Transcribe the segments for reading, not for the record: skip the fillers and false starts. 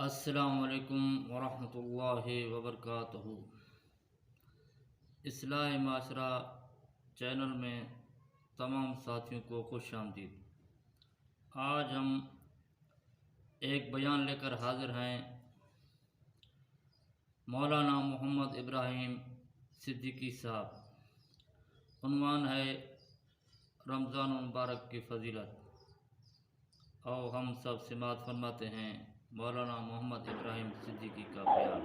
السلام علیکم ورحمۃ اللہ وبرکاتہ۔ اصلاح معاشرہ چینل میں تمام ساتھیوں کو خوش آمدید۔ آج ہم ایک بیان لے کر حاضر ہیں۔ مولانا محمد ابراہیم صدیقی صاحب۔ عنوان ہے رمضان المبارک کی فضیلت۔ اور ہم سب سماعت فرماتے ہیں مولانا محمد ابراہیم صدیقی کا بیان۔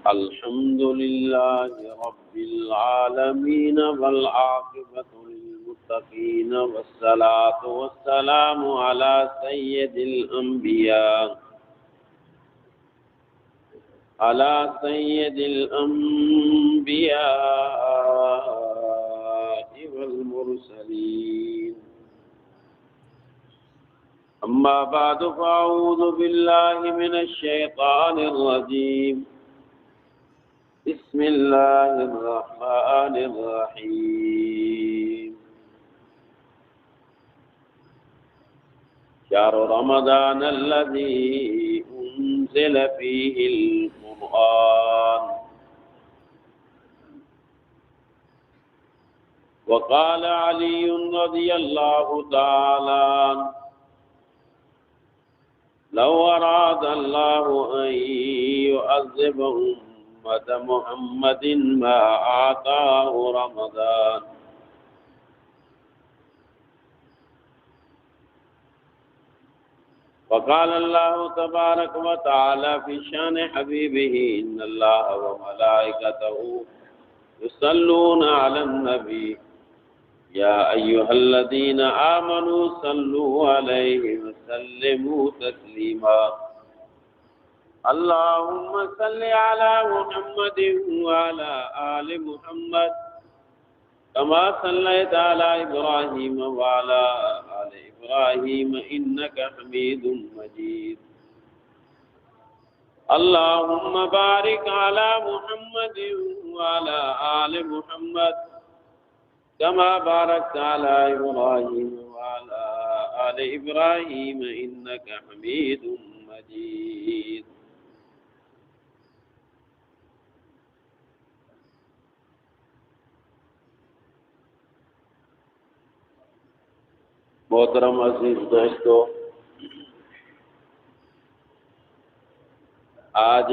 الحمد لله رب العالمين والعاقبة للمتقين والصلاة والسلام على سيد الأنبياء والمرسلين. أما بعد فأعوذ بالله من الشيطان الرجيم. بسم الله الرحمن الرحيم. شهر رمضان الذي أنزل فيه القرآن. وقال علي رضي الله تعالى عنه: لو أراد الله أن يعذب أمة محمد ما آتاه رمضان. وقال الله تبارك وتعالى في شان حبيبه: إن الله وملائكته يصلون على النبي يا أيها الذين آمنوا صلوا عليه وسلموا تسليما. اللهم صل على محمد وعلى آل محمد كما صليت على إبراهيم وعلى آل إبراهيم إنك حميد مجيد. اللهم بارك على محمد وعلى آل محمد كما باركت على إبراهيم وعلى آل إبراهيم إنك حميد مجيد. محترم عزیز دوستو، آج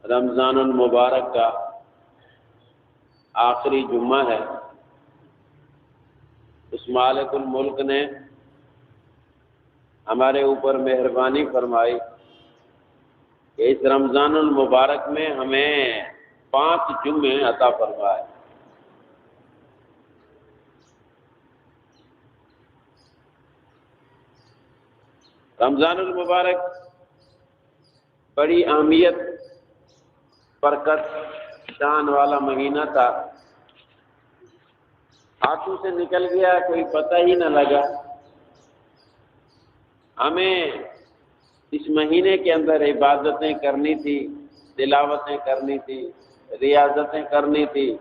رمضان المبارک کا آخری جمعہ ہے۔ اس مالک الملک نے ہمارے اوپر مہربانی فرمائی کہ اس رمضان المبارک میں ہمیں 5 جمعے عطا فرمائے۔ رمضان المبارک بڑی اہمیت، برکت، شان والا مہینہ تھا۔ ہاتھوں سے نکل گیا، کوئی پتہ ہی نہ لگا۔ ہمیں اس مہینے کے اندر عبادتیں کرنی تھی، تلاوتیں کرنی تھی، ریاضتیں کرنی تھی،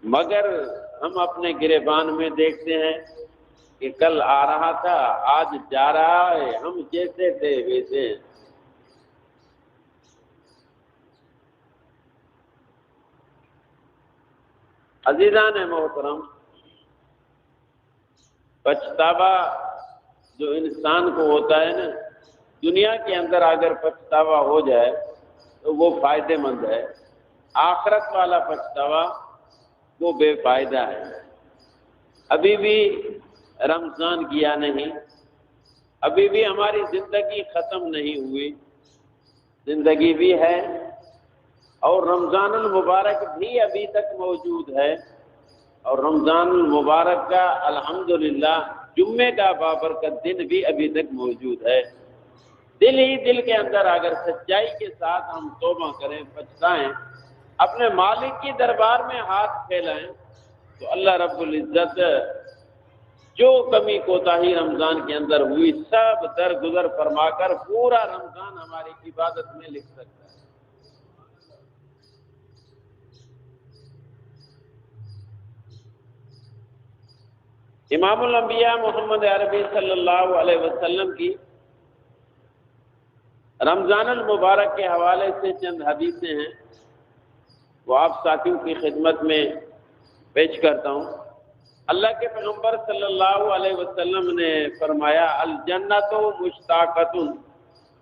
مگر ہم اپنے گریبان میں دیکھتے ہیں کہ کل آ رہا تھا، آج جا رہا ہے، ہم جیسے تھے ویسے ہیں۔ عزیزان محترم، پچھتاوا جو انسان کو ہوتا ہے نا، دنیا کے اندر اگر پچھتاوا ہو جائے تو وہ فائدے مند ہے۔ آخرت والا پچھتاوا وہ بے فائدہ ہے۔ ابھی بھی رمضان گیا نہیں، ابھی بھی ہماری زندگی ختم نہیں ہوئی، زندگی بھی ہے، اور رمضان المبارک بھی ابھی تک موجود ہے۔ اور رمضان المبارک کا الحمدللہ جمعے کا بابرکت دن بھی ابھی تک موجود ہے۔ دل ہی دل کے اندر اگر سچائی کے ساتھ ہم توبہ کریں، پچھتائیں، اپنے مالک کی دربار میں ہاتھ پھیلائیں، تو اللہ رب العزت جو کمی کوتاہی رمضان کے اندر ہوئی سب درگزر فرما کر پورا رمضان ہماری عبادت میں لکھ سکتا ہے۔ امام الانبیاء محمد عربی صلی اللہ علیہ وسلم کی رمضان المبارک کے حوالے سے چند حدیثیں ہیں، وہ آپ ساتھیوں کی خدمت میں پیش کرتا ہوں۔ اللہ کے پیغمبر صلی اللہ علیہ وسلم نے فرمایا الجنت مشتاقۃ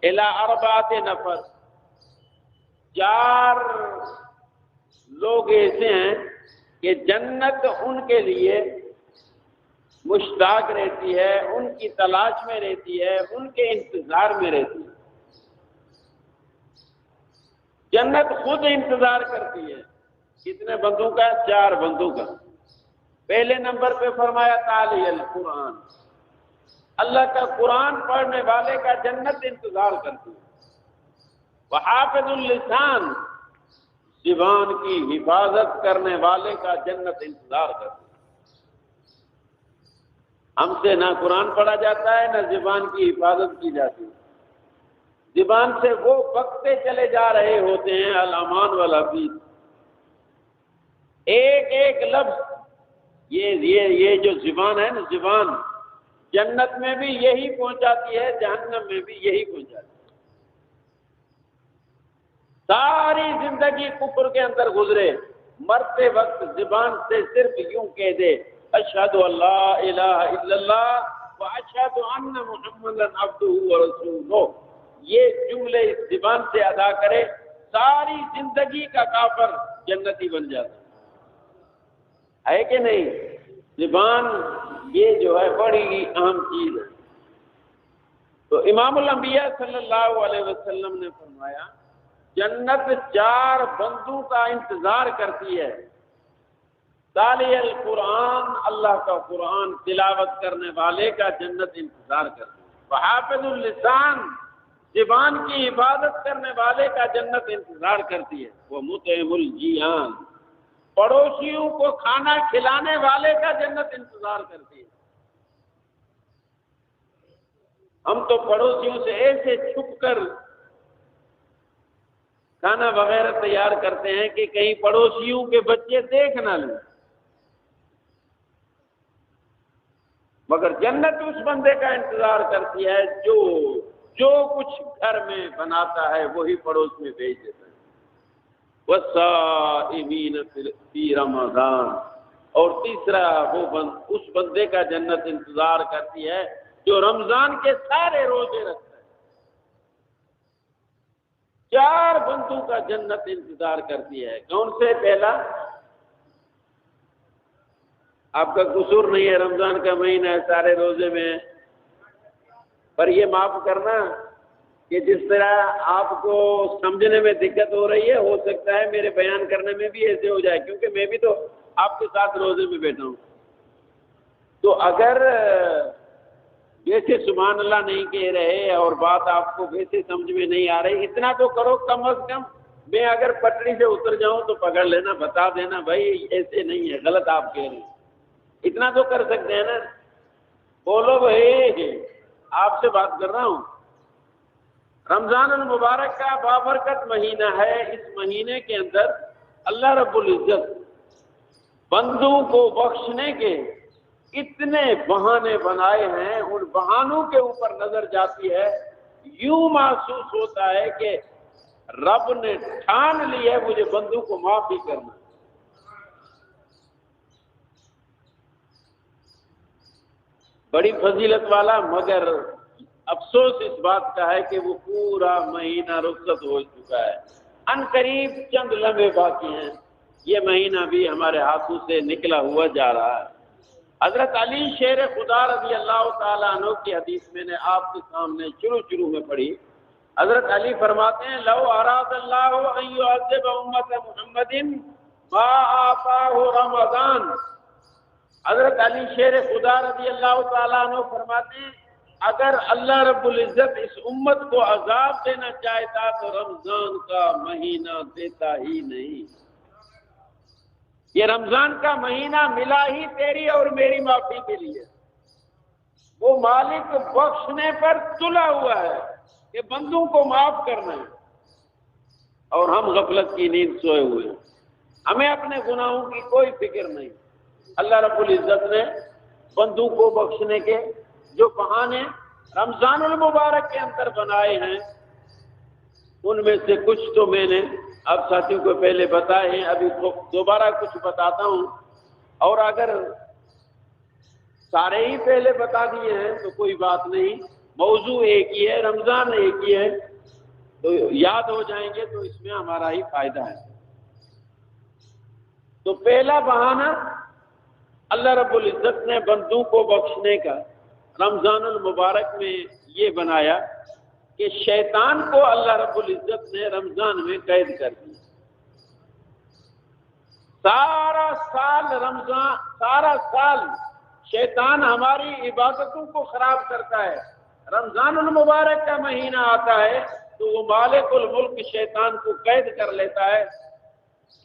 الی اربعۃ نفر، 4 لوگ ایسے ہیں کہ جنت ان کے لیے مشتاق رہتی ہے، ان کی تلاش میں رہتی ہے، ان کے انتظار میں رہتی ہے۔ جنت خود انتظار کرتی ہے۔ کتنے بندوں کا؟ 4 بندوں کا۔ پہلے نمبر پہ فرمایا تالی القرآن، اللہ کا قرآن پڑھنے والے کا جنت انتظار کرتی ہے۔ وحافظ اللسان، زبان کی حفاظت کرنے والے کا جنت انتظار کرتی ہے۔ ہم سے نہ قرآن پڑھا جاتا ہے، نہ زبان کی حفاظت کی جاتی ہے۔ زبان سے وہ بکتے چلے جا رہے ہوتے ہیں الامان والحفیظ، ایک ایک لفظ، یہ جو زبان ہے نا، زبان جنت میں بھی یہی پہنچاتی ہے، جہنم میں بھی یہی پہنچاتی ہے۔ ساری زندگی کفر کے اندر گزرے، مرتے وقت زبان سے صرف یوں کہہ دے اشہد ان لا الہ الا اللہ واشہد ان محمدا عبدہ ورسولہ، یہ جملے اس زبان سے ادا کرے، ساری زندگی کا کافر جنتی بن جاتا ہے کہ نہیں؟ زبان یہ جو ہے بڑی اہم چیز ہے۔ تو امام الانبیاء صلی اللہ علیہ وسلم نے فرمایا جنت 4 بندوں کا انتظار کرتی ہے۔ تالی القرآن، اللہ کا قرآن تلاوت کرنے والے کا جنت انتظار کرتی ہے۔ وحافظ اللسان، زبان کی حفاظت کرنے والے کا جنت انتظار کرتی ہے۔ وہ مطعم الجیعان، پڑوسیوں کو کھانا کھلانے والے کا جنت انتظار کرتی ہے۔ ہم تو پڑوسیوں سے ایسے چھپ کر کھانا وغیرہ تیار کرتے ہیں کہ کہیں پڑوسیوں کے بچے دیکھ نہ لیں، مگر جنت اس بندے کا انتظار کرتی ہے جو کچھ گھر میں بناتا ہے وہی پڑوس میں بھیج دیتا ہے۔ والصائمین فی رمضان، اور تیسرا اس بندے کا جنت انتظار کرتی ہے جو رمضان کے سارے روزے رکھتا ہے۔ 4 بندوں کا جنت انتظار کرتی ہے۔ کون سے؟ پہلا، آپ کا قصور نہیں ہے، رمضان کا مہینہ ہے، سارے روزے میں ہے، پر یہ معاف کرنا کہ جس طرح آپ کو سمجھنے میں دقت ہو رہی ہے، ہو سکتا ہے میرے بیان کرنے میں بھی ایسے ہو جائے، کیونکہ میں بھی تو آپ کے ساتھ روزے میں بیٹھا ہوں۔ تو اگر ویسے سبحان اللہ نہیں کہہ رہے اور بات آپ کو ویسے سمجھ میں نہیں آ رہی، اتنا تو کرو کم از کم، میں اگر پٹری سے اتر جاؤں تو پکڑ لینا، بتا دینا بھائی ایسے نہیں ہے، غلط آپ کہہ رہے ہیں، اتنا تو کر سکتے ہیں نا۔ بولو بھائی، آپ سے بات کر رہا ہوں۔ رمضان المبارک کا بابرکت مہینہ ہے۔ اس مہینے کے اندر اللہ رب العزت بندوں کو بخشنے کے اتنے بہانے بنائے ہیں، ان بہانوں کے اوپر نظر جاتی ہے، یوں محسوس ہوتا ہے کہ رب نے ٹھان لی ہے مجھے بندوں کو معاف بھی کرنا۔ بڑی فضیلت والا، مگر افسوس اس بات کا ہے کہ وہ پورا مہینہ رخصت ہو چکا ہے، ان قریب چند لمحے باقی ہیں، یہ مہینہ بھی ہمارے ہاتھوں سے نکلا ہوا جا رہا ہے۔ حضرت علی شیر خدا رضی اللہ تعالیٰ عنہ کی حدیث میں نے آپ کے سامنے شروع میں پڑھی۔ حضرت علی فرماتے ہیں لو اراد اللہ ان يعذب امت محمد ما آتاہ رمضان۔ حضرت علی شیر خدا رضی اللہ تعالیٰ عنہ فرماتے ہیں اگر اللہ رب العزت اس امت کو عذاب دینا چاہتا تو رمضان کا مہینہ دیتا ہی نہیں۔ یہ رمضان کا مہینہ ملا ہی تیری اور میری معافی کے لیے۔ وہ مالک بخشنے پر تلا ہوا ہے کہ بندوں کو معاف کرنا ہے، اور ہم غفلت کی نیند سوئے ہوئے ہیں، ہمیں اپنے گناہوں کی کوئی فکر نہیں۔ اللہ رب العزت نے بندوں کو بخشنے کے جو بہانے رمضان المبارک کے اندر بنائے ہیں، ان میں سے کچھ تو میں نے اب ساتھیوں کو پہلے بتائے ہیں، ابھی دوبارہ کچھ بتاتا ہوں، اور اگر سارے ہی پہلے بتا دیے ہیں تو کوئی بات نہیں، موضوع ایک ہی ہے، رمضان ایک ہی ہے، تو یاد ہو جائیں گے تو اس میں ہمارا ہی فائدہ ہے۔ تو پہلا بہانہ اللہ رب العزت نے بندوں کو بخشنے کا رمضان المبارک میں یہ بنایا کہ شیطان کو اللہ رب العزت نے رمضان میں قید کر دیا۔ سارا سال شیطان ہماری عبادتوں کو خراب کرتا ہے، رمضان المبارک کا مہینہ آتا ہے تو وہ مالک الملک شیطان کو قید کر لیتا ہے۔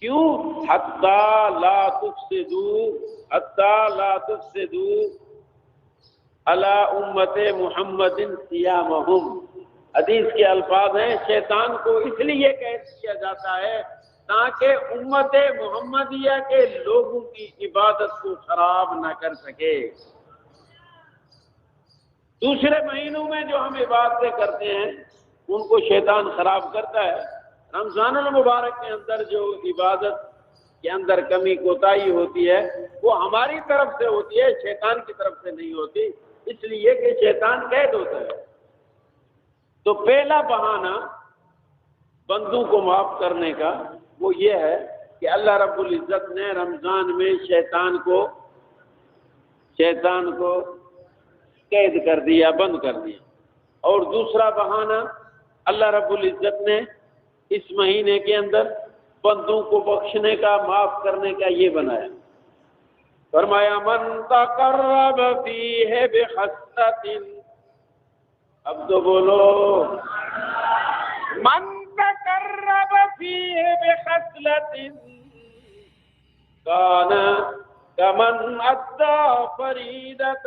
کیوں؟ حتی لا تفسدوا علی امت محمد صیامہم، حدیث کے الفاظ ہیں، شیطان کو اس لیے قید کیا جاتا ہے تاکہ امت محمدیہ کے لوگوں کی عبادت کو خراب نہ کر سکے۔ دوسرے مہینوں میں جو ہم عبادتیں کرتے ہیں ان کو شیطان خراب کرتا ہے، رمضان المبارک کے اندر جو عبادت کے اندر کمی کوتاہی ہوتی ہے وہ ہماری طرف سے ہوتی ہے، شیطان کی طرف سے نہیں ہوتی، اس لیے کہ شیطان قید ہوتا ہے۔ تو پہلا بہانہ بندوں کو معاف کرنے کا وہ یہ ہے کہ اللہ رب العزت نے رمضان میں شیطان کو قید کر دیا، بند کر دیا۔ اور دوسرا بہانہ اللہ رب العزت نے اس مہینے کے اندر بندوں کو بخشنے کا، معاف کرنے کا یہ بنایا، فرمایا من تقرب فیہ بخصلۃ، اب تو بولو، من تقرب فیہ بخصلۃ کان کمن ادی فریضۃ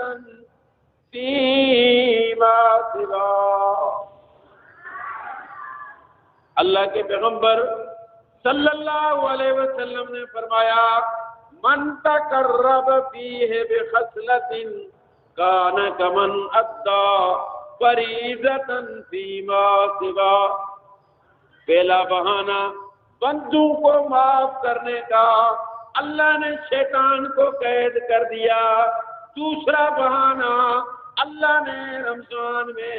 فیما سوا۔ اللہ کے پیغمبر صلی اللہ علیہ وسلم نے فرمایا من تقرب فیہ بخصلۃ کان کمن ادی فریضۃ فیما سوا۔ پہلا بہانہ بندوں کو معاف کرنے کا، اللہ نے شیطان کو قید کر دیا۔ دوسرا بہانہ اللہ نے رمضان میں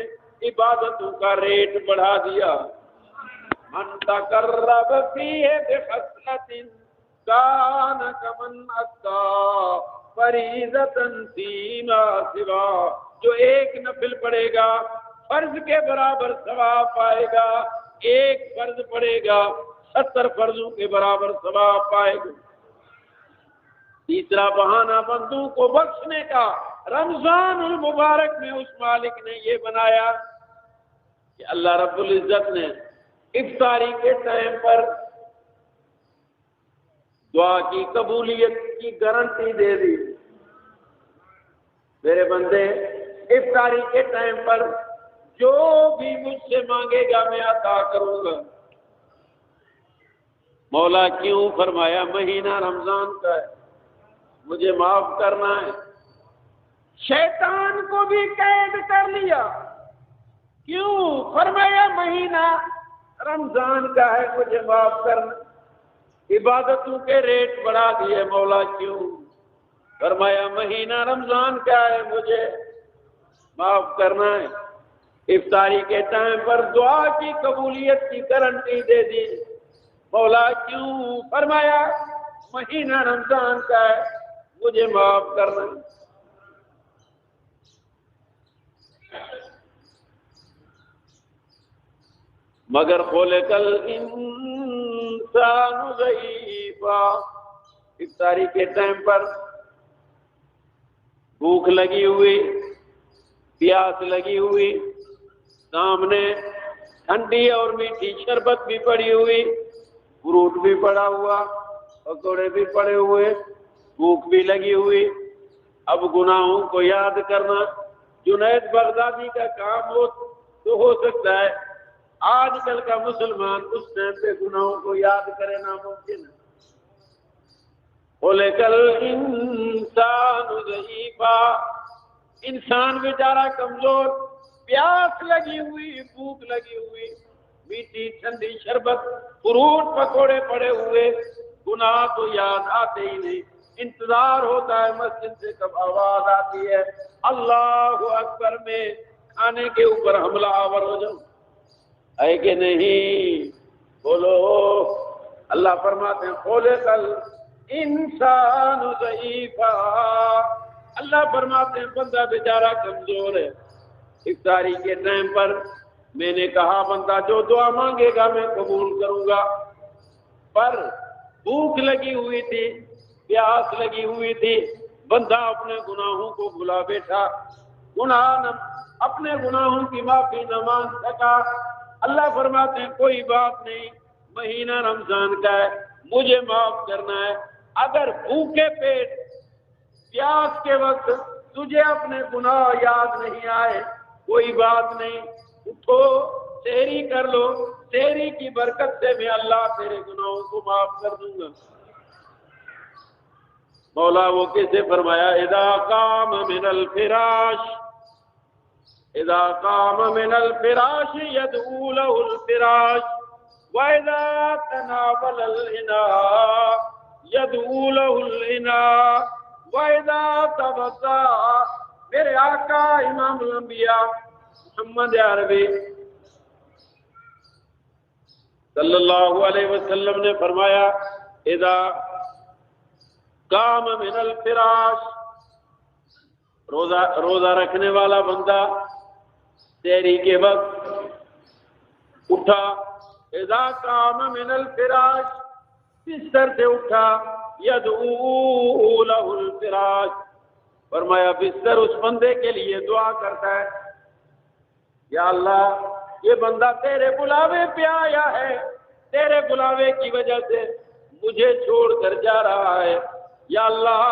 عبادتوں کا ریٹ بڑھا دیا۔ من تقرب فیہ بخصلۃ کان کمن ادی فریضۃ فیما سوا، جو ایک نفل پڑھے گا فرض کے برابر ثواب پائے گا، ایک فرض پڑھے گا 70 فرضوں کے برابر ثواب پائے گا۔ تیسرا بہانہ بندوں کو بخشنے کا رمضان المبارک میں اس مالک نے یہ بنایا کہ اللہ رب العزت نے افطاری کے ٹائم پر دعا کی قبولیت کی گارنٹی دے دی۔ میرے بندے افطاری کے ٹائم پر جو بھی مجھ سے مانگے گا میں عطا کروں گا۔ مولا کیوں؟ فرمایا مہینہ رمضان کا ہے، مجھے معاف کرنا ہے۔ شیطان کو بھی قید کر لیا، کیوں؟ فرمایا مہینہ رمضان کا ہے، مجھے معاف کرنا۔ عبادتوں کے ریٹ بڑھا دیے، مولا کیوں؟ فرمایا مہینہ رمضان کا ہے، مجھے معاف کرنا ہے۔ افطاری کے ٹائم پر دعا کی قبولیت کی گارنٹی دے دی، مولا کیوں؟ فرمایا مہینہ رمضان کا ہے، مجھے معاف کرنا۔ مگر خلق الانسان ضعیفا، افطاری کے ٹائم پر بھوک لگی ہوئی، پیاس لگی ہوئی، سامنے ٹھنڈی اور میٹھی شربت بھی پڑی ہوئی، فروٹ بھی پڑا ہوا، پکوڑے بھی پڑے ہوئے، بھوک بھی لگی ہوئی۔ اب گناہوں کو یاد کرنا جنید بغدادی کا کام ہو سکتا ہے، آج کل کا مسلمان اس ٹائم پہ گناہوں کو یاد کرے ناممکن ہے۔ خلق الانسان ضعیفا ضعیفا، انسان بیچارہ کمزور، پیاس لگی ہوئی، بھوک لگی ہوئی، میٹھی ٹھنڈی شربت، فروٹ پکوڑے پڑے ہوئے، گناہ تو یاد آتے ہی نہیں، انتظار ہوتا ہے مسجد سے کب آواز آتی ہے اللہ اکبر میں کھانے کے اوپر حملہ آور ہو جاؤ، ہے کہ نہیں؟ بولو۔ اللہ فرماتے ہیں خلق الانسان ضعیفا، اللہ فرماتے ہیں بندہ بیچارہ کمزور ہے۔ افطاری کے ٹائم پر میں نے کہا بندہ جو دعا مانگے گا میں قبول کروں گا، پر بھوک لگی ہوئی تھی، پیاس لگی ہوئی تھی، بندہ اپنے گناہوں کو بھلا بیٹھا، اپنے گناہوں کی معافی نہ مانگ سکا۔ اللہ فرماتے ہیں کوئی بات نہیں، مہینہ رمضان کا ہے، مجھے معاف کرنا ہے۔ اگر بھوکے پیٹ پیاس کے وقت تجھے اپنے گناہ یاد نہیں آئے، کوئی بات نہیں، اٹھو سحری کر لو، سحری کی برکت سے میں اللہ تیرے گناہوں کو معاف کر دوں گا۔ مولا وہ کیسے فرمایا اذا قام من الفراش، اذا قام من الفراش يدعو له الفراش واذا تناول الاناء يدعو له الاناء واذا توضا۔ میرے آقا امام الانبیاء محمد عربی صلی اللہ علیہ وسلم نے فرمایا اذا قام من الفراش، روزہ رکھنے والا بندہ سحری کے وقت اٹھا، اذا قام من الفراش، بستر سے اٹھا، یدعو له الفراش، فرمایا بستر اس بندے کے لیے دعا کرتا ہے، یا اللہ یہ بندہ تیرے بلاوے پہ آیا ہے، تیرے بلاوے کی وجہ سے مجھے چھوڑ کر جا رہا ہے، یا اللہ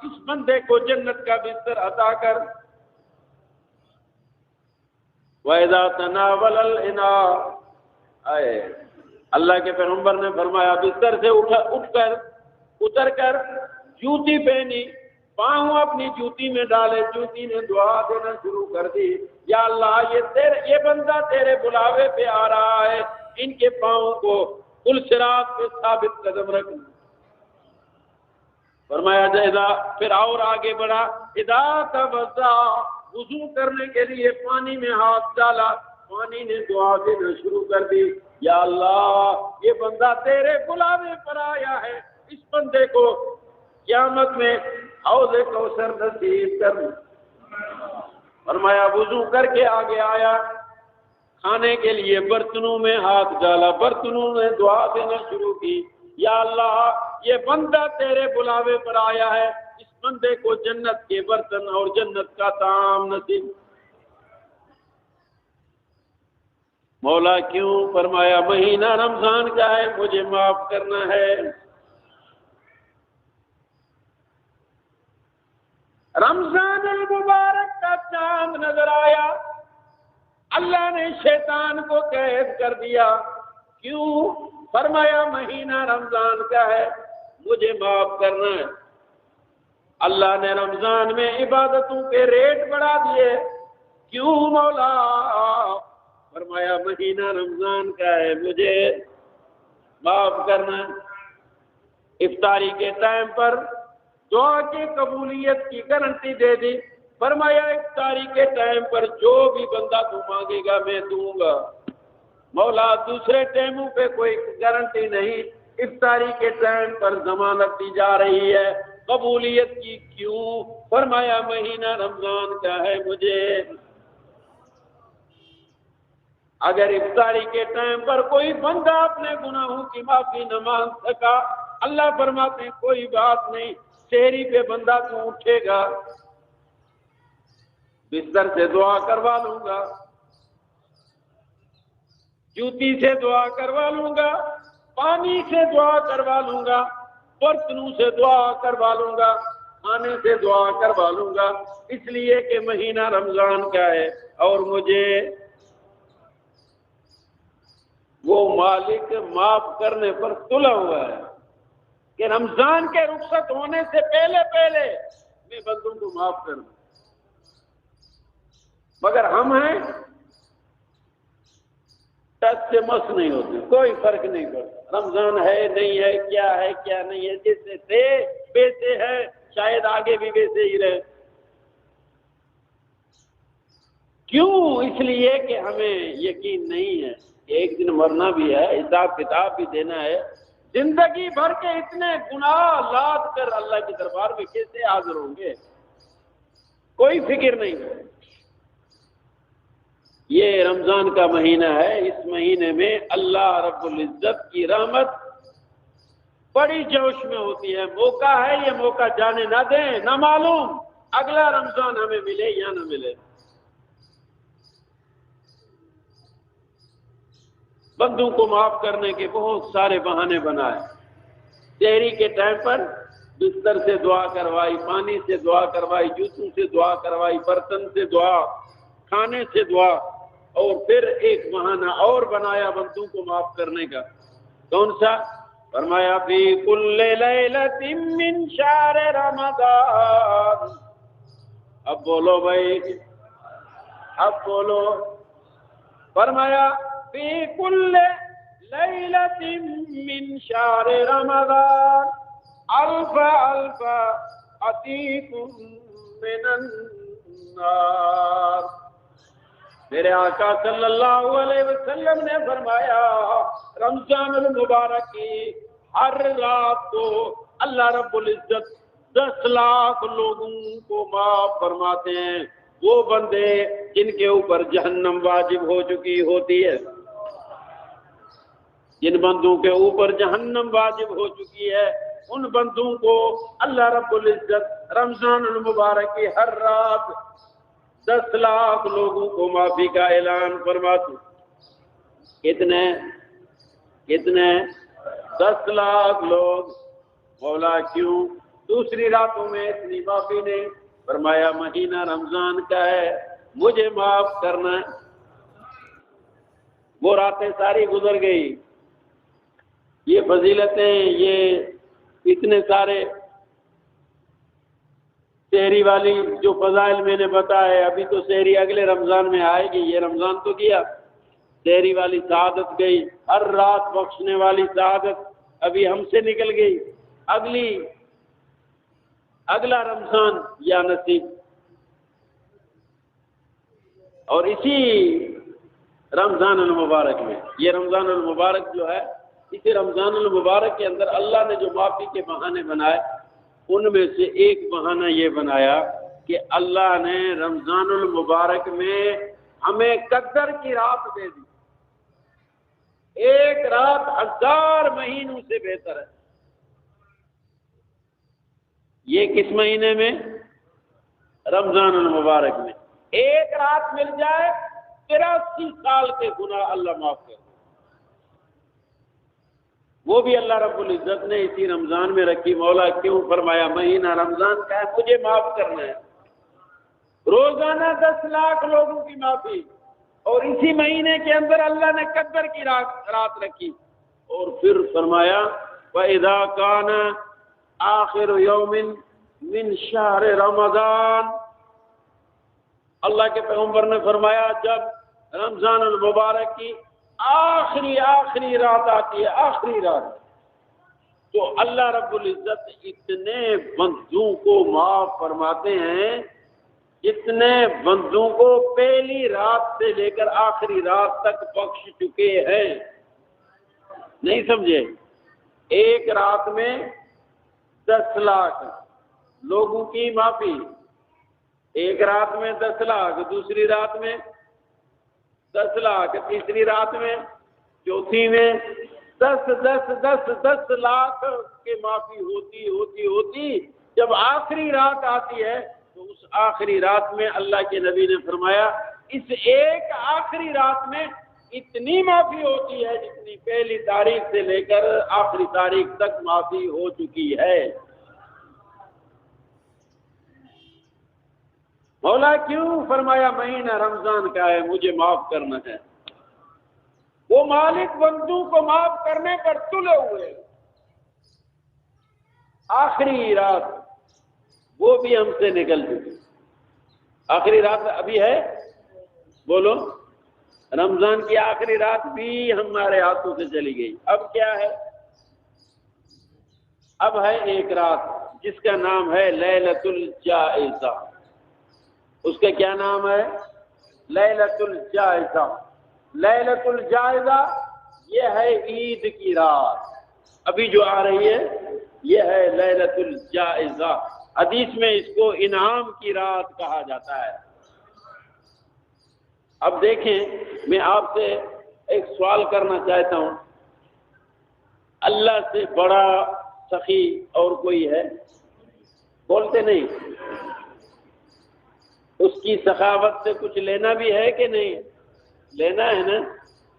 اس بندے کو جنت کا بستر عطا کر۔ وَإِذَا تَنَاوَلَ الْإِنَاءَ، اللہ کے پیغمبر نے فرمایا بستر سے اتر کر جوتی پہنی، پاؤں اپنی جوتی میں ڈالے، جوتی نے دعا دینا شروع کر دی، یا اللہ یہ بندہ تیرے بلاوے پہ آ رہا ہے، ان کے پاؤں کو پل صراط پہ ثابت قدم رکھنا۔ فرمایا جائزہ، پھر اور آگے بڑھا، اذا توضا، وضو کرنے کے لیے پانی میں ہاتھ ڈالا، پانی نے دعا دینا شروع کر دی، یا اللہ یہ بندہ تیرے بلاوے پر آیا ہے، اس بندے کو قیامت میں حوض کوثر نصیب کر۔ فرمایا وضو کر کے آگے آیا، کھانے کے لیے برتنوں میں ہاتھ ڈالا، برتنوں نے دعا دینا شروع کی، یا اللہ یہ بندہ تیرے بلاوے پر آیا ہے، اس بندے کو جنت کے برتن اور جنت کا طعام نصیب۔ مولا کیوں؟ فرمایا مہینہ رمضان کا ہے، مجھے معاف کرنا ہے۔ رمضان المبارک کا چاند نظر آیا، اللہ نے شیطان کو قید کر دیا، کیوں؟ فرمایا مہینہ رمضان کا ہے، مجھے معاف کرنا ہے۔ اللہ نے رمضان میں عبادتوں کے ریٹ بڑھا دیے، کیوں مولا؟ فرمایا مہینہ رمضان کا ہے، مجھے معاف کرنا ہے۔ افطاری کے ٹائم پر دعا کی قبولیت کی گارنٹی دے دی، فرمایا افطاری کے ٹائم پر جو بھی بندہ تو مانگے گا میں دوں گا۔ مولا دوسرے ٹائموں پہ کوئی گارنٹی نہیں، افطاری کے ٹائم پر ضمانت دی جا رہی ہے قبولیت کی، کیوں؟ فرمایا مہینہ رمضان کا ہے، مجھے۔ اگر افطاری کے ٹائم پر کوئی بندہ اپنے گناہوں کی معافی نہ مانگ سکا، اللہ فرماتے ہیں کوئی بات نہیں، سحری پہ بندہ تو اٹھے گا، بستر سے دعا کروا لوں گا، جوتی سے دعا کروا لوں گا، پانی سے دعا کروا لوں گا، برتنوں سے دعا کروا لوں گا، کھانے سے دعا کروا لوں گا، اس لیے کہ مہینہ رمضان کا ہے اور مجھے وہ مالک معاف کرنے پر تلا ہوا ہے کہ رمضان کے رخصت ہونے سے پہلے میں بندوں بندوں کو معاف کرنا، مگر ہم ہیں ٹچ سے مس نہیں ہوتے، کوئی فرق نہیں پڑتا، رمضان ہے نہیں ہے، کیا نہیں ہے، جیسے تھے ویسے ہے، شاید آگے بھی ویسے ہی رہے۔ کیوں؟ اس لیے کہ ہمیں یقین نہیں ہے کہ ایک دن مرنا بھی ہے، حساب کتاب بھی دینا ہے۔ زندگی بھر کے اتنے گناہ لاد کر اللہ کے دربار میں کیسے حاضر ہوں گے؟ کوئی فکر نہیں۔ یہ رمضان کا مہینہ ہے، اس مہینے میں اللہ رب العزت کی رحمت بڑی جوش میں ہوتی ہے۔ موقع ہے، یہ موقع جانے نہ دیں، نہ معلوم اگلا رمضان ہمیں ملے یا نہ ملے۔ بندوں کو معاف کرنے کے بہت سارے بہانے بنائے۔ سحری کے ٹائم پر بستر سے دعا کروائی، پانی سے دعا کروائی، جوتوں سے دعا کروائی، برتن سے دعا، کھانے سے دعا، اور پھر ایک بہانہ اور بنایا بندوں کو معاف کرنے کا۔ کون سا؟ فرمایا فی کل لیلۃ من شہر رمضان۔ اب بولو بھائی، اب بولو۔ فرمایا فی کل لیلۃ من شہر رمضان الف الف عتیق من النار۔ میرے آقا صلی اللہ علیہ وسلم نے فرمایا رمضان المبارک کی ہر رات کو اللہ رب العزت 10 لاکھ لوگوں کو معاف فرماتے ہیں، وہ بندے جن کے اوپر جہنم واجب ہو چکی ہوتی ہے، جن بندوں کے اوپر جہنم واجب ہو چکی ہے، ان بندوں کو اللہ رب العزت رمضان المبارک کی ہر رات 10 لاکھ لوگوں کو معافی کا اعلان فرماتے۔ کتنے 10 لاکھ لوگ۔ مولا کیوں دوسری راتوں میں اتنی معافی نہیں؟ فرمایا مہینہ رمضان کا ہے، مجھے معاف کرنا ہے۔ وہ راتیں ساری گزر گئی، یہ فضیلتیں، یہ اتنے سارے سحری والی جو فضائل میں نے بتائے، ابھی تو سحری اگلے رمضان میں آئے گی، یہ رمضان تو کیا، سحری والی سعادت گئی، ہر رات بخشنے والی سعادت ابھی ہم سے نکل گئی، اگلا رمضان یا نصیب۔ اور اسی رمضان المبارک میں، یہ رمضان المبارک جو ہے، اسی رمضان المبارک کے اندر اللہ نے جو معافی کے بہانے بنائے، ان میں سے ایک بہانہ یہ بنایا کہ اللہ نے رمضان المبارک میں ہمیں قدر کی رات دے دی۔ ایک رات 1000 مہینوں سے بہتر ہے۔ یہ کس مہینے میں؟ رمضان المبارک میں۔ ایک رات مل جائے 83 سال کے گناہ اللہ معاف کر دے۔ وہ بھی اللہ رب العزت نے اسی رمضان میں رکھی۔ مولا کیوں؟ فرمایا مہینہ رمضان کا ہے، مجھے معاف کرنا ہے۔ روزانہ 10 لاکھ لوگوں کی معافی، اور اسی مہینے کے اندر اللہ نے قدر کی رات رکھی۔ اور پھر فرمایا وَإِذَا كَانَ آخر یوم من شہر رمضان۔ اللہ کے پیغمبر نے فرمایا جب رمضان المبارک کی آخری رات آتی ہے، آخری رات، تو اللہ رب العزت اتنے بندوں کو معاف فرماتے ہیں، اتنے بندوں کو پہلی رات سے لے کر آخری رات تک بخش چکے ہیں۔ نہیں سمجھے؟ ایک رات میں 10 لاکھ لوگوں کی معافی، ایک رات میں 10 لاکھ، دوسری رات میں 10 لاکھ، تیسری رات میں، چوتھی میں 10 لاکھ کی معافی ہوتی جب آخری رات آتی ہے، تو اس آخری رات میں اللہ کے نبی نے فرمایا اس ایک آخری رات میں اتنی معافی ہوتی ہے جتنی پہلی تاریخ سے لے کر آخری تاریخ تک معافی ہو چکی ہے۔ مولا کیوں؟ فرمایا مہینہ رمضان کا ہے، مجھے معاف کرنا ہے۔ وہ مالک بندوں کو معاف کرنے پر تلے ہوئے۔ آخری رات وہ بھی ہم سے نکل چکی. آخری رات ابھی ہے؟ بولو. رمضان کی آخری رات بھی ہمارے ہاتھوں سے چلی گئی. اب کیا ہے؟ اب ہے ایک رات جس کا نام ہے لیلۃ الجائزہ. اس کا کیا نام ہے؟ لیلۃ الجائزہ. لیلۃ الجائزہ یہ ہے عید کی رات. ابھی جو آ رہی ہے یہ ہے لیلۃ الجائزہ. حدیث میں اس کو انعام کی رات کہا جاتا ہے. اب دیکھیں، میں آپ سے ایک سوال کرنا چاہتا ہوں. اللہ سے بڑا سخی اور کوئی ہے؟ بولتے نہیں. اس کی سخاوت سے کچھ لینا بھی ہے کہ نہیں؟ لینا ہے نا.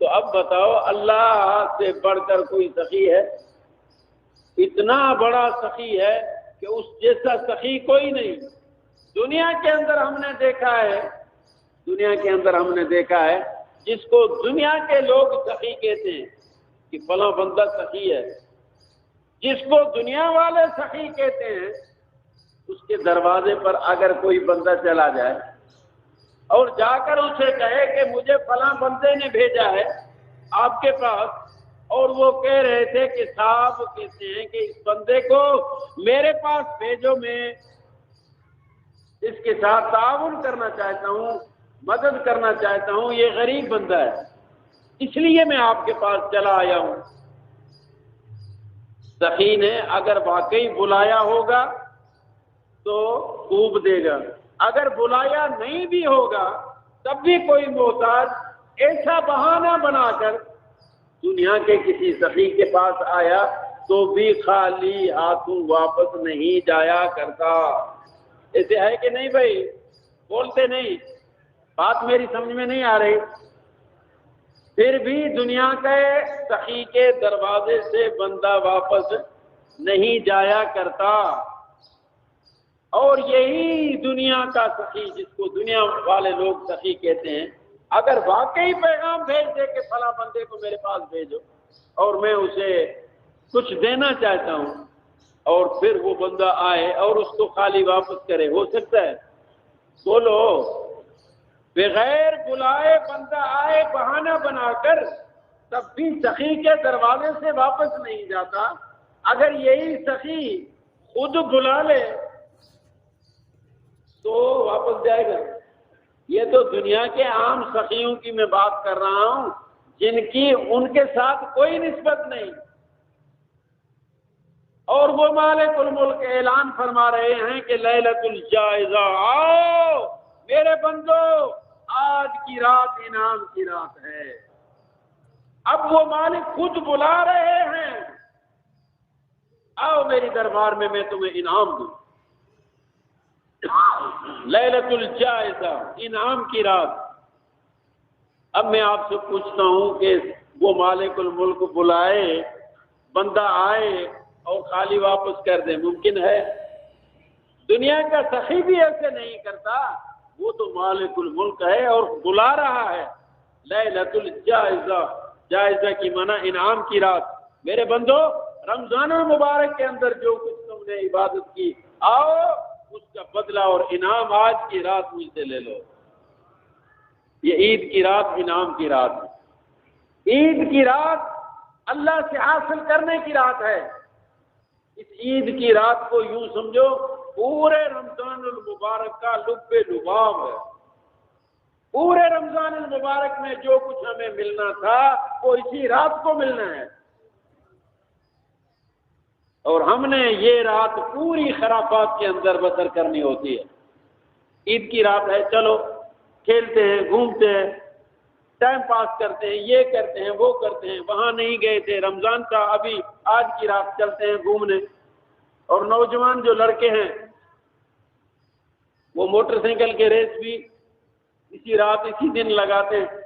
تو اب بتاؤ، اللہ سے بڑھ کر کوئی سخی ہے؟ اتنا بڑا سخی ہے کہ اس جیسا سخی کوئی نہیں. دنیا کے اندر ہم نے دیکھا ہے، دنیا کے اندر ہم نے دیکھا ہے جس کو دنیا کے لوگ سخی کہتے ہیں کہ فلاں بندہ سخی ہے، جس کو دنیا والے سخی کہتے ہیں، اس کے دروازے پر اگر کوئی بندہ چلا جائے اور جا کر اسے کہے کہ مجھے فلاں بندے نے بھیجا ہے آپ کے پاس، اور وہ کہہ رہے تھے کہ صاحب کہتے ہیں کہ اس بندے کو میرے پاس بھیجو، میں اس کے ساتھ تعاون کرنا چاہتا ہوں، مدد کرنا چاہتا ہوں، یہ غریب بندہ ہے اس لیے میں آپ کے پاس چلا آیا ہوں. سخی نے اگر واقعی بلایا ہوگا تو خوب دے گا، اگر بلایا نہیں بھی ہوگا تب بھی کوئی محتاج ایسا بہانہ بنا کر دنیا کے کسی سخی کے پاس آیا تو بھی خالی ہاتھوں واپس نہیں جایا کرتا. ایسے ہے کہ نہیں بھائی؟ بولتے نہیں. بات میری سمجھ میں نہیں آ رہی؟ پھر بھی دنیا کے سخی کے دروازے سے بندہ واپس نہیں جایا کرتا. اور یہی دنیا کا سخی، جس کو دنیا والے لوگ سخی کہتے ہیں، اگر واقعی پیغام بھیج دے کہ فلاں بندے کو میرے پاس بھیجو اور میں اسے کچھ دینا چاہتا ہوں، اور پھر وہ بندہ آئے اور اس کو خالی واپس کرے، ہو سکتا ہے؟ بولو. بغیر بلائے بندہ آئے بہانہ بنا کر، تب بھی سخی کے دروازے سے واپس نہیں جاتا. اگر یہی سخی خود بلا لے تو واپس جائے گا. یہ تو دنیا کے عام سخیوں کی میں بات کر رہا ہوں جن کی ان کے ساتھ کوئی نسبت نہیں. اور وہ مالک الملک اعلان فرما رہے ہیں کہ لیلۃ الجائزہ، آؤ میرے بندو، آج کی رات انعام کی رات ہے. اب وہ مالک خود بلا رہے ہیں، آؤ میری دربار میں تمہیں انعام دوں. لیلۃ الجائزہ، انعام کی رات. اب میں آپ سے پوچھتا ہوں کہ وہ مالک الملک بلائے، بندہ آئے اور خالی واپس کر دے، ممکن ہے؟ دنیا کا سخی بھی ایسے نہیں کرتا. وہ تو مالک الملک ہے اور بلا رہا ہے. لیلۃ الجائزہ، جائزہ کی معنی انعام کی رات. میرے بندو، رمضان المبارک کے اندر جو کچھ تم نے عبادت کی، آؤ اس کا بدلہ اور انعام آج کی رات مجھ سے لے لو. یہ عید کی رات انعام کی رات ہے. عید کی رات اللہ سے حاصل کرنے کی رات ہے. اس عید کی رات کو یوں سمجھو پورے رمضان المبارک کا لب لباب ہے. پورے رمضان المبارک میں جو کچھ ہمیں ملنا تھا وہ اسی رات کو ملنا ہے. اور ہم نے یہ رات پوری خرافات کے اندر بسر کرنی ہوتی ہے. عید کی رات ہے، چلو کھیلتے ہیں، گھومتے ہیں، ٹائم پاس کرتے ہیں، یہ کرتے ہیں، وہ کرتے ہیں. وہاں نہیں گئے تھے، رمضان تھا، ابھی آج کی رات چلتے ہیں گھومنے. اور نوجوان جو لڑکے ہیں وہ موٹر سائیکل کے ریس بھی اسی رات اسی دن لگاتے ہیں.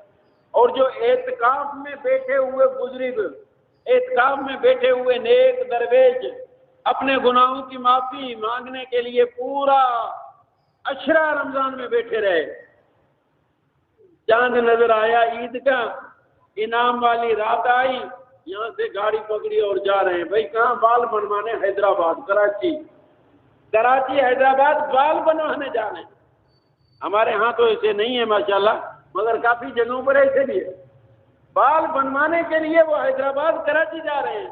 اور جو اعتکاف میں بیٹھے ہوئے بزرگ، اعتکاف میں بیٹھے ہوئے نیک درویش اپنے گناہوں کی معافی مانگنے کے لیے پورا عشرہ رمضان میں بیٹھے رہے. چاند نظر آیا عید کا، انعام والی رات آئی، یہاں سے گاڑی پکڑی اور جا رہے ہیں. بھائی کہاں؟ بال بنوانے حیدرآباد، کراچی. کراچی حیدرآباد بال بنوانے جا رہے ہیں. ہمارے ہاں تو ایسے نہیں ہے ماشاءاللہ، مگر کافی جگہوں پر ایسے بھی ہے. بال بنوانے کے لیے وہ حیدرآباد کراچی جا رہے ہیں.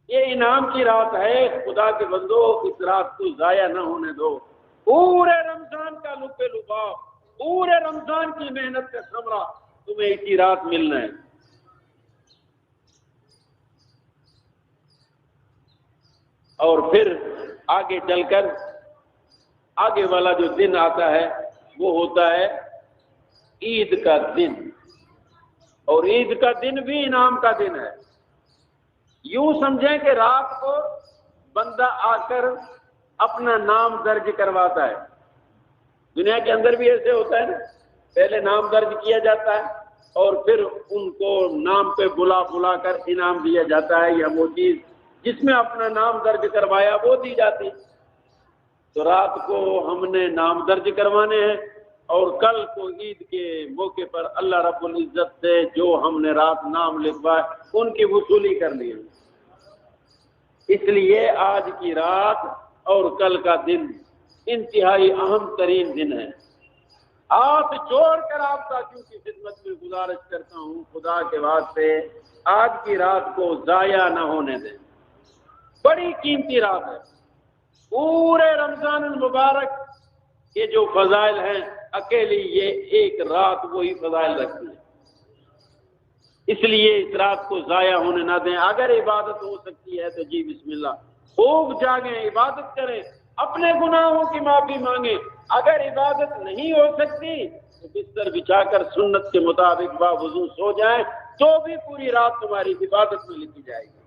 یہ انعام کی رات ہے. خدا کے بندو اس رات کو ضائع نہ ہونے دو. پورے رمضان کا لطف لباف، پورے رمضان کی محنت کا ثمرہ تمہیں اسی رات ملنا ہے. اور پھر آگے چل کر آگے والا جو دن آتا ہے وہ ہوتا ہے عید کا دن. اور عید کا دن بھی انعام کا دن ہے. یوں سمجھیں کہ رات کو بندہ آ کر اپنا نام درج کرواتا ہے. دنیا کے اندر بھی ایسے ہوتا ہے نا، پہلے نام درج کیا جاتا ہے اور پھر ان کو نام پہ بلا بلا کر انعام دیا جاتا ہے، یا وہ چیز جس میں اپنا نام درج کروایا وہ دی جاتی. تو رات کو ہم نے نام درج کروانے ہیں، اور کل کو عید کے موقع پر اللہ رب العزت سے جو ہم نے رات نام لکھوائے ان کی وصولی کرنی ہے. اس لیے آج کی رات اور کل کا دن انتہائی اہم ترین دن ہے. ہاتھ جوڑ کر آپ ساتھیوں کی خدمت میں گزارش کرتا ہوں، خدا کے واسطے آج کی رات کو ضائع نہ ہونے دیں. بڑی قیمتی رات ہے. پورے رمضان المبارک کے جو فضائل ہیں اکیلی یہ ایک رات وہی فضائل رکھتی ہے. اس لیے اس رات کو ضائع ہونے نہ دیں. اگر عبادت ہو سکتی ہے تو جی بسم اللہ، خوب جاگیں، عبادت کریں، اپنے گناہوں کی معافی مانگیں. اگر عبادت نہیں ہو سکتی تو بستر بچھا کر سنت کے مطابق باوضو سو جائیں، تو بھی پوری رات تمہاری عبادت میں لکھی جائے گی.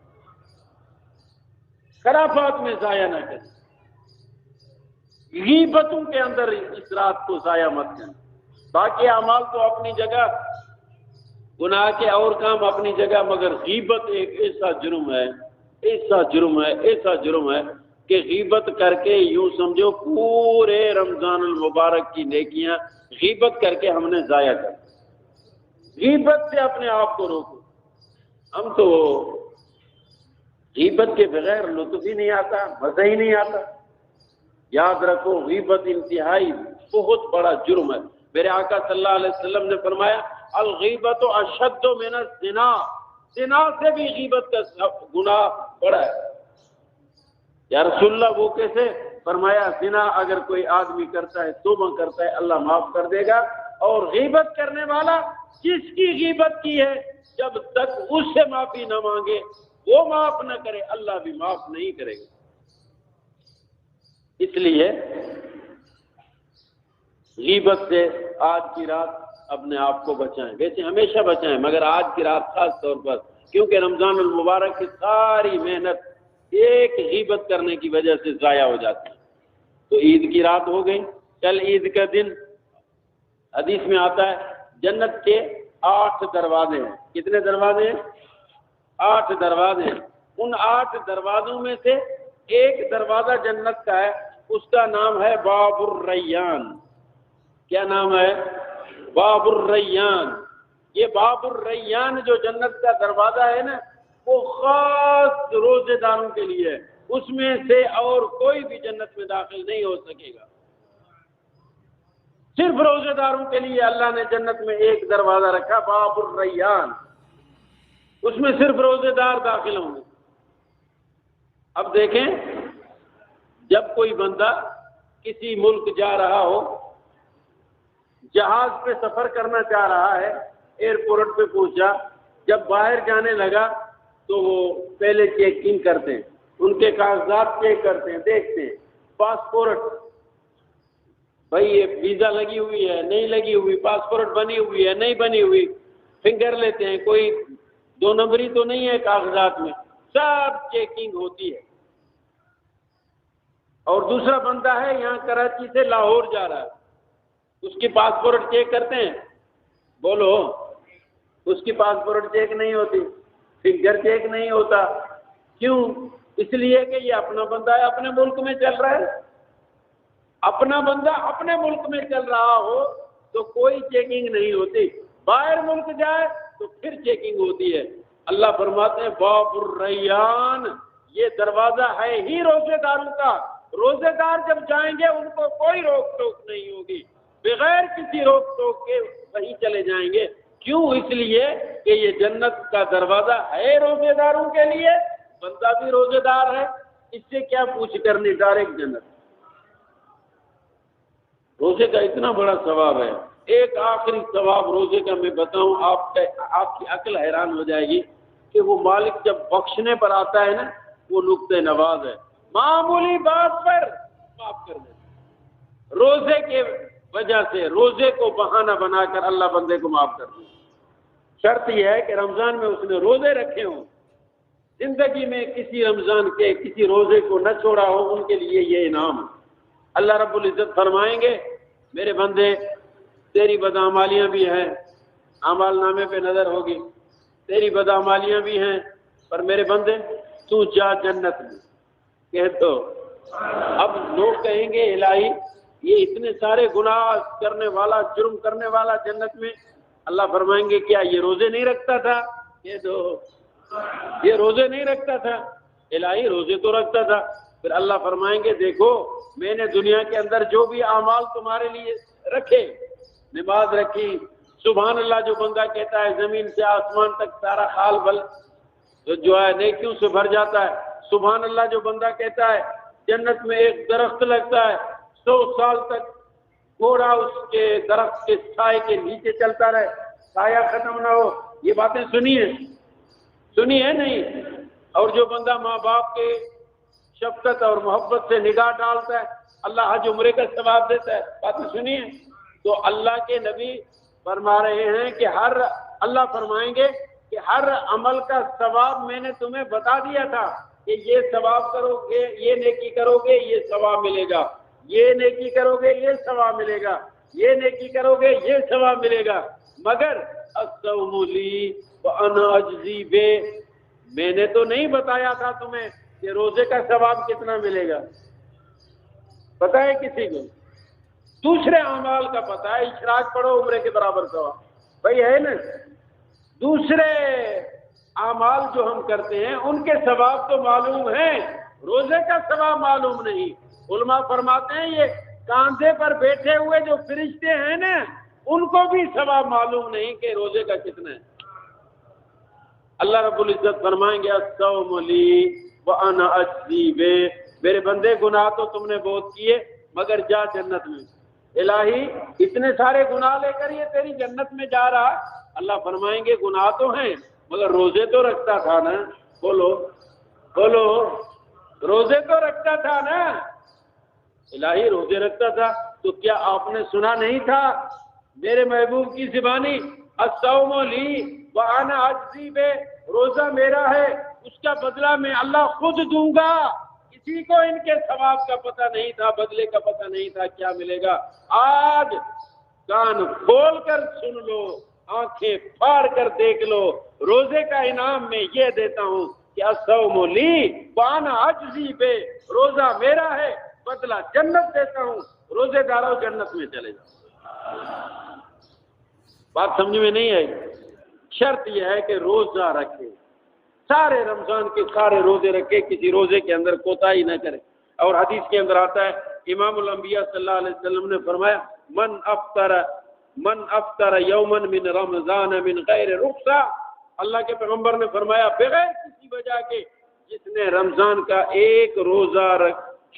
خرافات میں ضائع نہ کریں. غیبتوں کے اندر اس رات کو ضائع مت کریں. باقی اعمال تو اپنی جگہ، گناہ کے اور کام اپنی جگہ، مگر غیبت ایک ایسا جرم ہے، ایسا جرم ہے، ایسا جرم ہے کہ غیبت کر کے یوں سمجھو پورے رمضان المبارک کی نیکیاں غیبت کر کے ہم نے ضائع کر. غیبت سے اپنے آپ کو روکو. ہم تو غیبت کے بغیر لطف ہی نہیں آتا، مزہ ہی نہیں آتا. یاد رکھو غیبت انتہائی بہت بڑا جرم ہے. میرے آقا صلی اللہ علیہ وسلم نے فرمایا الغیبت اشد من الزنا. زنا سے بھی غیبت کا گناہ بڑا ہے. یا رسول اللہ وہ کیسے؟ فرمایا زنا اگر کوئی آدمی کرتا ہے، توبہ کرتا ہے، اللہ معاف کر دے گا. اور غیبت کرنے والا جس کی غیبت کی ہے جب تک اس سے معافی نہ مانگے، وہ معاف نہ کرے، اللہ بھی معاف نہیں کرے گا. اس لیے غیبت سے آج کی رات اپنے آپ کو بچائیں. ویسے ہمیشہ بچائیں، مگر آج کی رات خاص طور پر، کیونکہ رمضان المبارک کی ساری محنت ایک غیبت کرنے کی وجہ سے ضائع ہو جاتی ہے. تو عید کی رات ہو گئی. کل عید کا دن. حدیث میں آتا ہے جنت کے 8 دروازے ہیں. کتنے دروازے ہیں؟ 8 دروازے ہیں. ان 8 دروازوں میں سے ایک دروازہ جنت کا ہے، اس کا نام ہے باب الریان. کیا نام ہے؟ باب الریان. یہ باب الریان جو جنت کا دروازہ ہے نا، وہ خاص روزے داروں کے لیے ہے. اس میں سے اور کوئی بھی جنت میں داخل نہیں ہو سکے گا. صرف روزے داروں کے لیے اللہ نے جنت میں ایک دروازہ رکھا، باب الریان. اس میں صرف روزے دار داخل ہوں گے. اب دیکھیں، جب کوئی بندہ کسی ملک جا رہا ہو، جہاز پہ سفر کرنا چاہ رہا ہے، ایئرپورٹ پہ پہنچا، جب باہر جانے لگا تو وہ پہلے چیکنگ کرتے ہیں، ان کے کاغذات چیک کرتے ہیں، دیکھتے ہیں. پاسپورٹ، بھائی یہ ویزا لگی ہوئی ہے نہیں لگی ہوئی، پاسپورٹ بنی ہوئی ہے نہیں بنی ہوئی، فنگر لیتے ہیں، کوئی 2 نمبری تو نہیں ہے کاغذات میں. سب چیکنگ ہوتی ہے. اور دوسرا بندہ ہے یہاں کراچی سے لاہور جا رہا ہے، اس کی پاسپورٹ چیک کرتے ہیں. بولو، اس کی پاسپورٹ چیک نہیں ہوتی، فنگر چیک نہیں ہوتا. کیوں؟ اس لیے کہ یہ اپنا بندہ ہے، اپنے ملک میں چل رہا ہے. اپنا بندہ اپنے ملک میں چل رہا ہو تو کوئی چیکنگ نہیں ہوتی. باہر ملک جائے تو پھر چیکنگ ہوتی ہے. اللہ فرماتے ہیں باب الریان، یہ دروازہ ہے ہی روزے داروں کا. روزے دار جب جائیں گے ان کو کوئی روک ٹوک نہیں ہوگی، بغیر کسی روک ٹوک کے وہیں چلے جائیں گے. کیوں؟ اس لیے کہ یہ جنت کا دروازہ ہے روزے داروں کے لیے، بندہ بھی روزے دار ہے، اس سے کیا پوچھ کرنی، ڈائریکٹ جنت. روزے کا اتنا بڑا ثواب ہے. ایک آخری ثواب روزے کا میں بتاؤں، آپ کی عقل حیران ہو جائے گی کہ وہ مالک جب بخشنے پر آتا ہے نا، وہ نقطۂ نواز ہے، معمولی بات پر معاف کر دیتا. روزے کے وجہ سے، روزے کو بہانہ بنا کر اللہ بندے کو معاف کر دے. شرط یہ ہے کہ رمضان میں اس نے روزے رکھے ہوں، زندگی میں کسی رمضان کے کسی روزے کو نہ چھوڑا ہو، ان کے لیے یہ انعام. اللہ رب العزت فرمائیں گے میرے بندے تیری بدعمالیاں بھی ہیں، اعمال نامے پہ نظر ہوگی، تیری بدعمالیاں بھی ہیں، پر میرے بندے تو جا جنت میں. کہہ دو. اب لوگ کہیں گے الہی یہ اتنے سارے گناہ کرنے والا، جرم کرنے والا جنت میں. اللہ فرمائیں گے کیا یہ روزے نہیں رکھتا تھا؟ کہہ دو یہ روزے نہیں رکھتا تھا. الہی روزے تو رکھتا تھا. پھر اللہ فرمائیں گے دیکھو میں نے دنیا کے اندر جو بھی اعمال تمہارے لیے رکھے، نماز رکھی، سبحان اللہ جو بندہ کہتا ہے زمین سے آسمان تک سارا خال بل جو ہے نیکیوں سے بھر جاتا ہے. سبحان اللہ جو بندہ کہتا ہے جنت میں ایک درخت لگتا ہے، 100 سال تک گھوڑا اس کے درخت کے سائے کے نیچے چلتا رہے، سایہ ختم نہ ہو. یہ باتیں سنی ہے نہیں؟ اور جو بندہ ماں باپ کے شفقت اور محبت سے نگاہ ڈالتا ہے اللہ حج عمرے کا ثواب دیتا ہے. باتیں سنی ہے؟ تو اللہ کے نبی فرما رہے ہیں کہ اللہ فرمائیں گے کہ ہر عمل کا ثواب میں نے تمہیں بتا دیا تھا کہ یہ ثواب کرو گے، یہ نیکی کرو گے یہ ثواب ملے گا، یہ نیکی کرو گے یہ ثواب ملے گا، یہ نیکی کرو گے یہ ثواب ملے گا. مگر الصوم لی وانا اجزی بہ، میں نے تو نہیں بتایا تھا تمہیں کہ روزے کا ثواب کتنا ملے گا. پتہ ہے کسی کو؟ دوسرے اعمال کا پتہ ہے، اشراق پڑھو عمرے کے برابر ثواب، بھائی ہے نا. دوسرے اعمال جو ہم کرتے ہیں ان کے ثواب تو معلوم ہیں، روزے کا ثواب معلوم نہیں. علماء فرماتے ہیں یہ کاندھے پر بیٹھے ہوئے جو فرشتے ہیں نا ان کو بھی ثواب معلوم نہیں کہ روزے کا کتنا ہے. اللہ رب العزت فرمائیں گے الصوم لی وانا اجزی بہ، میرے بندے گناہ تو تم نے بہت کیے مگر جا جنت میں. الہی اتنے سارے گناہ لے کر یہ تیری جنت میں جا رہا. اللہ فرمائیں گے گناہ تو ہیں مگر روزے تو رکھتا تھا نا. بولو روزے تو رکھتا تھا نا. الہی روزے رکھتا تھا تو کیا آپ نے سنا نہیں تھا میرے محبوب کی زبانی الصوم لی وانا اجزی بہ، روزہ میرا ہے اس کا بدلہ میں اللہ خود دوں گا. کسی کو ان کے ثواب کا پتہ نہیں تھا، بدلے کا پتہ نہیں تھا کیا ملے گا. آج کان کھول کر سن لو، آنکھیں پھاڑ کر دیکھ لو، روزے کا انعام میں یہ دیتا ہوں کہ الصوم لی وانا اجزی بہ، روزہ میرا ہے بدلہ جنت دیتا ہوں. روزے داروں جنت میں چلے جاؤ. بات سمجھ میں نہیں آئی؟ شرط یہ ہے کہ روزہ رکھے، سارے رمضان کے سارے روزے رکھے، کسی روزے کے اندر کوتاہی نہ کرے. اور حدیث کے اندر آتا ہے امام الانبیاء صلی اللہ علیہ وسلم نے فرمایا من افطر یوما من رمضان من غیر رخصہ، اللہ کے پیغمبر نے فرمایا بغیر کسی وجہ کے جس نے رمضان کا ایک روزہ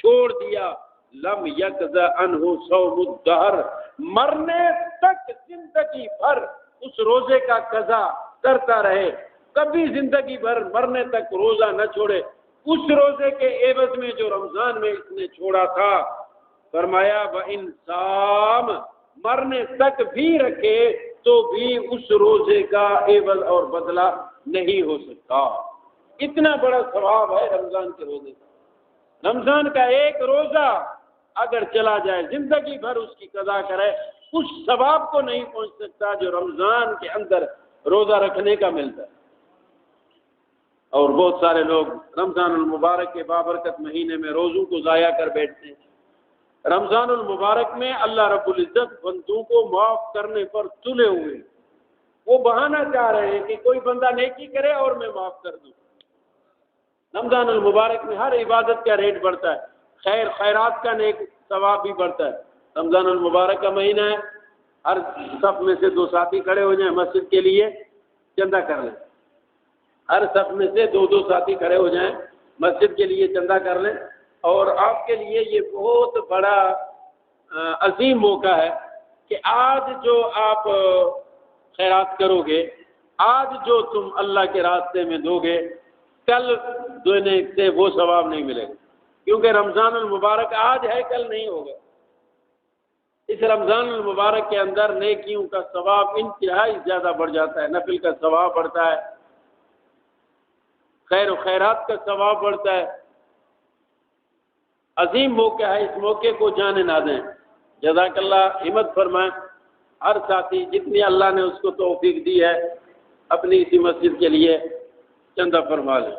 چھوڑ دیا لم یقض عنہ صوم الدہر، مرنے تک زندگی بھر اس روزے کا قضا کرتا رہے، کبھی زندگی بھر مرنے تک روزہ نہ چھوڑے. اس روزے کے عوض میں جو رمضان میں اس نے چھوڑا تھا فرمایا وَإِنْ صَامَ، مرنے تک بھی رکھے تو بھی اس روزے کا عوض اور بدلہ نہیں ہو سکتا. اتنا بڑا ثواب ہے رمضان کے روزے کا. رمضان کا ایک روزہ اگر چلا جائے زندگی بھر اس کی قضا کرے، اس ثواب کو نہیں پہنچ سکتا جو رمضان کے اندر روزہ رکھنے کا ملتا ہے. اور بہت سارے لوگ رمضان المبارک کے بابرکت مہینے میں روزوں کو ضائع کر بیٹھتے ہیں. رمضان المبارک میں اللہ رب العزت بندوں کو معاف کرنے پر تلے ہوئے، وہ بہانہ چاہ رہے ہیں کہ کوئی بندہ نیکی کرے اور میں معاف کر دوں. رمضان المبارک میں ہر عبادت کا ریٹ بڑھتا ہے، خیرات کا نیک ثواب بھی بڑھتا ہے۔ رمضان المبارک کا مہینہ ہے، ہر صف میں سے 2 ساتھی کھڑے ہو جائیں مسجد کے لیے، چندہ کر لیں۔ ہر صف میں سے 2 ساتھی کھڑے ہو جائیں مسجد کے لیے، چندہ کر لیں۔ اور آپ کے لیے یہ بہت بڑا عظیم موقع ہے کہ آج جو آپ خیرات کرو گے، آج جو تم اللہ کے راستے میں دو گے، کل دینے سے وہ ثواب نہیں ملے گا، کیونکہ رمضان المبارک آج ہے، کل نہیں ہوگا۔ اس رمضان المبارک کے اندر نیکیوں کا ثواب انتہائی زیادہ بڑھ جاتا ہے، نفل کا ثواب بڑھتا ہے، خیر و خیرات کا ثواب بڑھتا ہے۔ عظیم موقع ہے، اس موقع کو جانے نہ دیں۔ جزاک اللہ، ہمت فرمائیں۔ ہر ساتھی جتنی اللہ نے اس کو توفیق دی ہے اپنی اسی مسجد کے لیے چندہ فرما لیں۔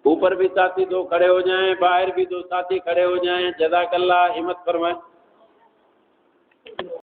اوپر بھی ساتھی 2 کھڑے ہو جائیں، باہر بھی 2 ساتھی کھڑے ہو جائیں۔ جزاک اللہ، ہمت فرمائیں۔